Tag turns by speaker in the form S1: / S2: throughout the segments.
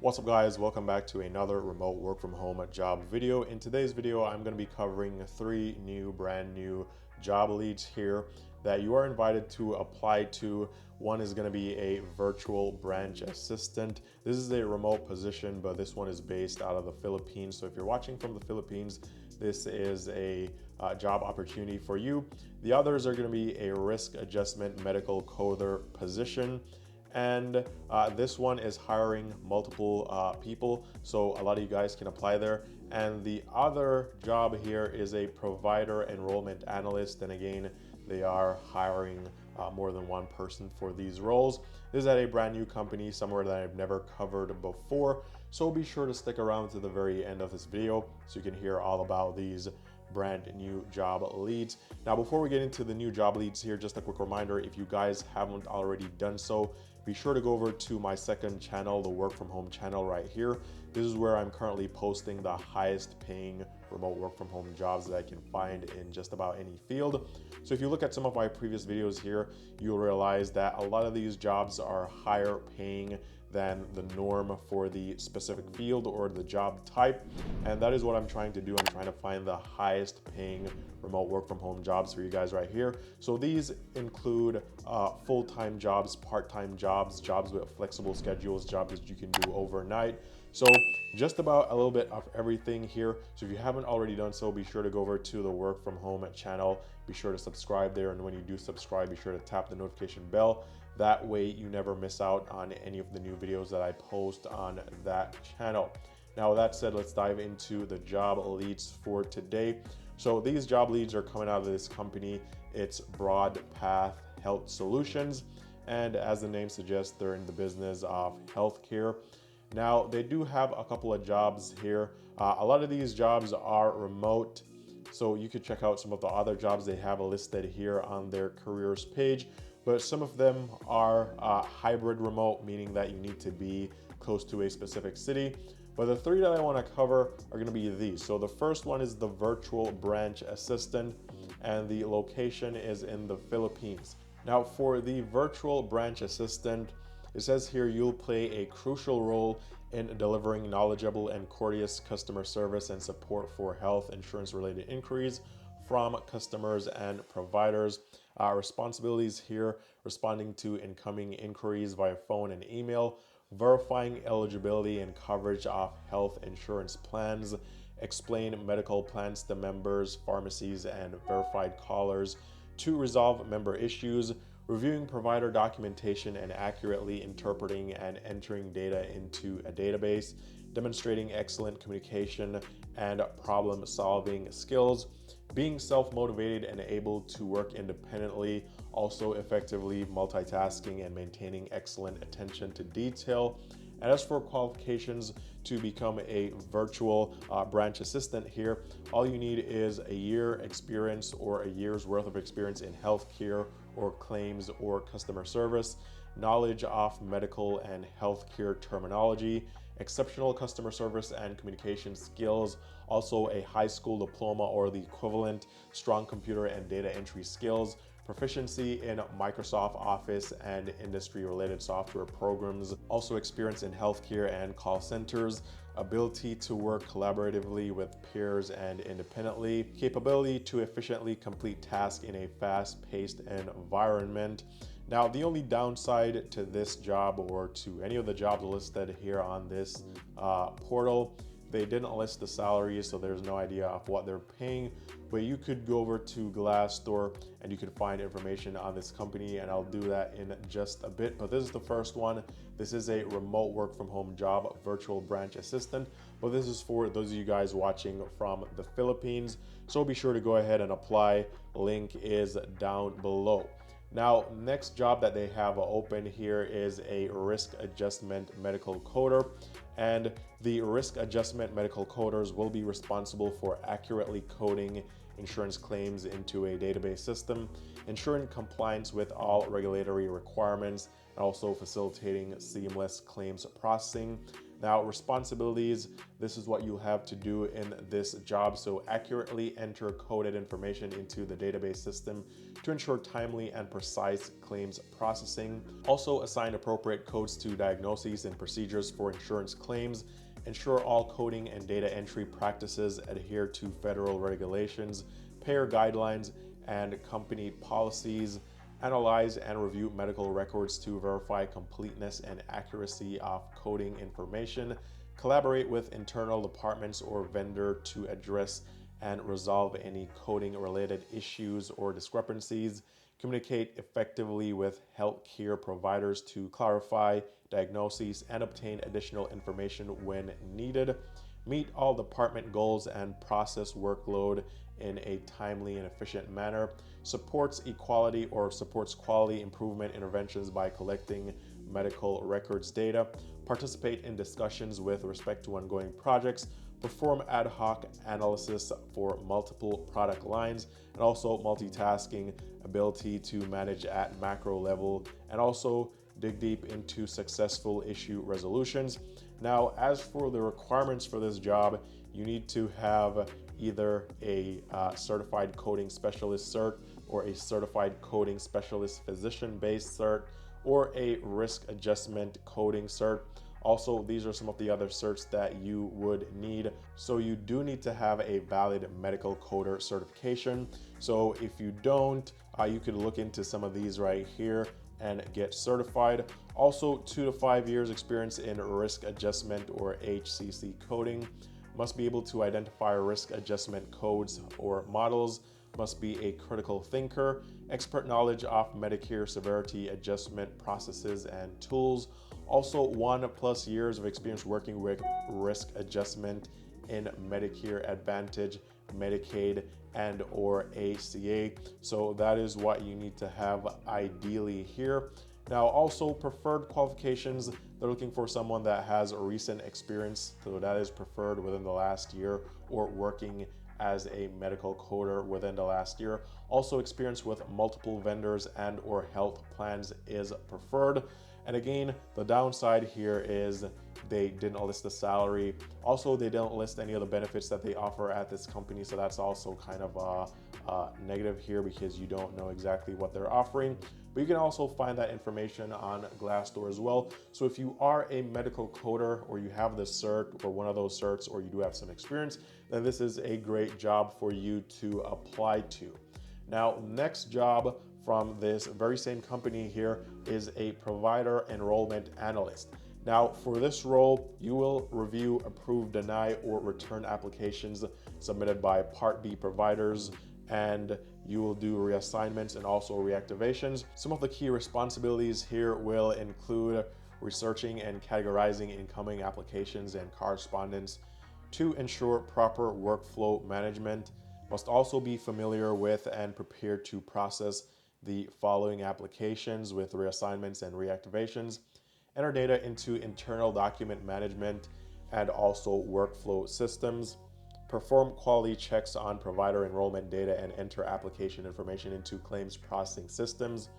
S1: What's up guys, welcome back to another remote work from home job video. In today's video, I'm going to be covering three brand new job leads here that you are invited to apply to. One is going to be a virtual branch assistant. This is a remote position, but this one is based out of the Philippines. So if you're watching from the Philippines, this is a job opportunity for you. The others are going to be a risk adjustment medical coder position. And this one is hiring multiple people, so a lot of you guys can apply there. And the other job here is a provider enrollment analyst, and again, they are hiring more than one person for these roles. This is at a brand new company, somewhere that I've never covered before, so be sure to stick around to the very end of this video so you can hear all about these brand new job leads. Now, before we get into the new job leads here, just a quick reminder, if you guys haven't already done so, be sure to go over to my second channel, the work from home channel right here. This is where I'm currently posting the highest paying remote work from home jobs that I can find in just about any field. So if you look at some of my previous videos here, you'll realize that a lot of these jobs are higher paying than the norm for the specific field or the job type. And that is what I'm trying to do. I'm trying to find the highest paying remote work from home jobs for you guys right here. So these include full-time jobs, part-time jobs, jobs with flexible schedules, jobs that you can do overnight. So just about a little bit of everything here. So if you haven't already done so, be sure to go over to the work from home channel. Be sure to subscribe there. And when you do subscribe, be sure to tap the notification bell. That way you never miss out on any of the new videos that I post on that channel. Now, with that said, let's dive into the job leads for today. So these job leads are coming out of this company. It's Broad Path Health Solutions. And as the name suggests, they're in the business of healthcare. Now, they do have a couple of jobs here. A lot of these jobs are remote. So you could check out some of the other jobs they have listed here on their careers page. But some of them are hybrid remote, meaning that you need to be close to a specific city. But the three that I want to cover are going to be these. So the first one is the virtual branch assistant, and the location is in the Philippines. Now, for the virtual branch assistant, it says here you'll play a crucial role in delivering knowledgeable and courteous customer service and support for health insurance related inquiries from customers and providers. Responsibilities here: responding to incoming inquiries via phone and email, verifying eligibility and coverage of health insurance plans, explain medical plans to members, pharmacies, and verified callers to resolve member issues, reviewing provider documentation and accurately interpreting and entering data into a database, demonstrating excellent communication and problem-solving skills, being self-motivated and able to work independently, also effectively multitasking and maintaining excellent attention to detail. And as for qualifications to become a virtual branch assistant here, all you need is a year experience or a year's worth of experience in healthcare or claims or customer service, knowledge of medical and healthcare terminology, exceptional customer service and communication skills, also a high school diploma or the equivalent, strong computer and data entry skills, proficiency in Microsoft Office and industry-related software programs, also experience in healthcare and call centers, ability to work collaboratively with peers and independently, capability to efficiently complete tasks in a fast-paced environment. Now, the only downside to this job or to any of the jobs listed here on this portal, they didn't list the salaries, so there's no idea of what they're paying. But you could go over to Glassdoor and you could find information on this company, and I'll do that in just a bit. But this is the first one. This is a remote work from home job, virtual branch assistant. But this is for those of you guys watching from the Philippines. So be sure to go ahead and apply. Link is down below. Now, next job that they have open here is a risk adjustment medical coder. And the risk adjustment medical coders will be responsible for accurately coding insurance claims into a database system, ensuring compliance with all regulatory requirements, and also facilitating seamless claims processing. Now, responsibilities, this is what you have to do in this job. So accurately enter coded information into the database system to ensure timely and precise claims processing. Also assign appropriate codes to diagnoses and procedures for insurance claims. Ensure all coding and data entry practices adhere to federal regulations, payer guidelines, and company policies. Analyze and review medical records to verify completeness and accuracy of coding information. Collaborate with internal departments or vendor to address and resolve any coding related issues or discrepancies. Communicate effectively with healthcare providers to clarify diagnoses and obtain additional information when needed. Meet all department goals and process workload in a timely and efficient manner. Supports equality or supports quality improvement interventions by collecting medical records data. Participate in discussions with respect to ongoing projects. Perform ad hoc analysis for multiple product lines, and also multitasking ability to manage at macro level, and also dig deep into successful issue resolutions. Now, as for the requirements for this job, you need to have either a certified coding specialist cert, or a certified coding specialist physician-based cert, or a risk adjustment coding cert. Also, these are some of the other certs that you would need. So you do need to have a valid medical coder certification. So if you don't, you could look into some of these right here and get certified. Also, 2 to 5 years experience in risk adjustment or HCC coding. Must be able to identify risk adjustment codes or models. Must be a critical thinker. Expert knowledge of Medicare severity adjustment processes and tools. Also, 1+ years of experience working with risk adjustment in Medicare Advantage, Medicaid, and or ACA. So that is what you need to have ideally here. Now, also preferred qualifications, they're looking for someone that has a recent experience, so that is preferred within the last year, or working as a medical coder within the last year. Also, experience with multiple vendors and or health plans is preferred. And again, the downside here is they didn't list the salary. Also, they don't list any of the benefits that they offer at this company. So that's also kind of negative here, because you don't know exactly what they're offering. But you can also find that information on Glassdoor as well. So if you are a medical coder, or you have the cert or one of those certs, or you do have some experience, then this is a great job for you to apply to. Now, next job from this very same company here is a provider enrollment analyst. Now, for this role, you will review, approve, deny, or return applications submitted by Part B providers, and you will do reassignments and also reactivations. Some of the key responsibilities here will include researching and categorizing incoming applications and correspondence to ensure proper workflow management. Must also be familiar with and prepared to process the following applications with reassignments and reactivations. Enter data into internal document management and also workflow systems. Perform quality checks on provider enrollment data and enter application information into claims processing systems.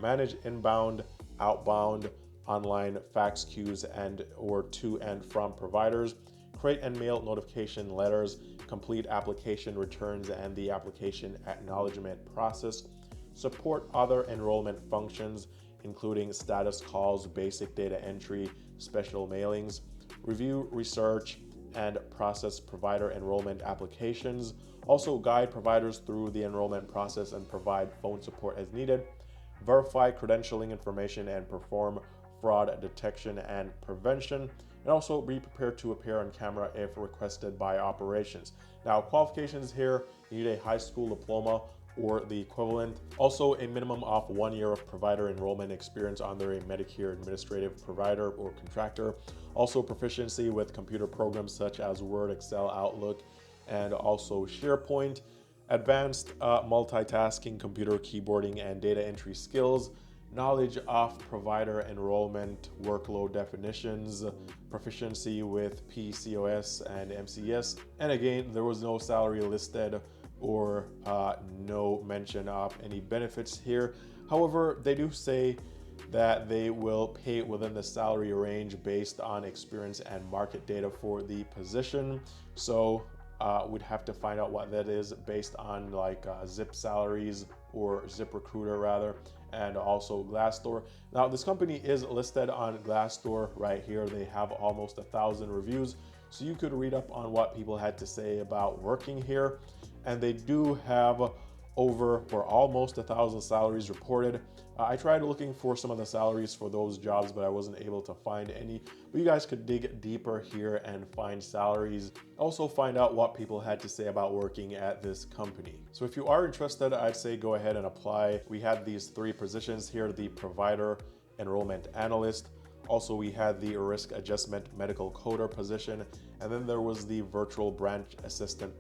S1: Manage inbound, outbound, online fax queues and or to and from providers. Create and mail notification letters. Complete application returns and the application acknowledgement process. Support other enrollment functions, including status calls, basic data entry, special mailings. Review, research, and process provider enrollment applications. Also guide providers through the enrollment process and provide phone support as needed. Verify credentialing information and perform fraud detection and prevention. And also be prepared to appear on camera if requested by operations. Now, qualifications here, you need a high school diploma or the equivalent. Also, a minimum of 1 year of provider enrollment experience under a Medicare administrative provider or contractor. Also, proficiency with computer programs such as Word, Excel, Outlook, and also SharePoint. Advanced multitasking, computer keyboarding, and data entry skills. Knowledge of provider enrollment workload definitions. Proficiency with PCOS and MCS. And again, there was no salary listed or no mention of any benefits here. However, they do say that they will pay within the salary range based on experience and market data for the position. So we'd have to find out what that is based on like Zip Salaries or Zip Recruiter rather, and also Glassdoor. Now this company is listed on Glassdoor right here. They have almost 1,000 reviews, so you could read up on what people had to say about working here. And they do have almost 1,000 salaries reported. I tried looking for some of the salaries for those jobs, but I wasn't able to find any. But you guys could dig deeper here and find salaries. Also find out what people had to say about working at this company. So if you are interested, I'd say go ahead and apply. We had these 3 positions here: the provider enrollment analyst. Also, we had the risk adjustment medical coder position, and then there was the virtual branch assistant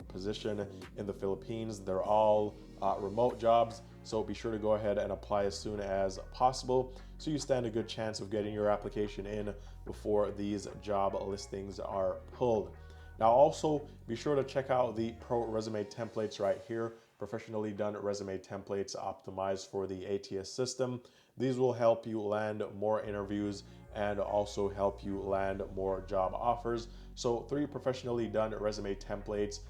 S1: position in the Philippines. They're all remote jobs, so be sure to go ahead and apply as soon as possible, so you stand a good chance of getting your application in before these job listings are pulled. Now also be sure to check out the pro resume templates right here. Professionally done resume templates optimized for the ATS system. These will help you land more interviews and also help you land more job offers. So 3 professionally done resume templates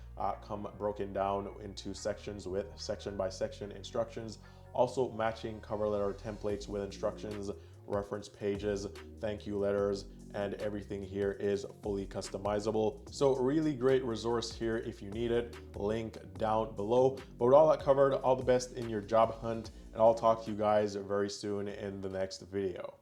S1: come broken down into sections with section by section instructions, also matching cover letter templates with instructions, reference pages, thank you letters, and everything here is fully customizable. So really great resource here if you need it, link down below. But with all that covered, all the best in your job hunt, and I'll talk to you guys very soon in the next video.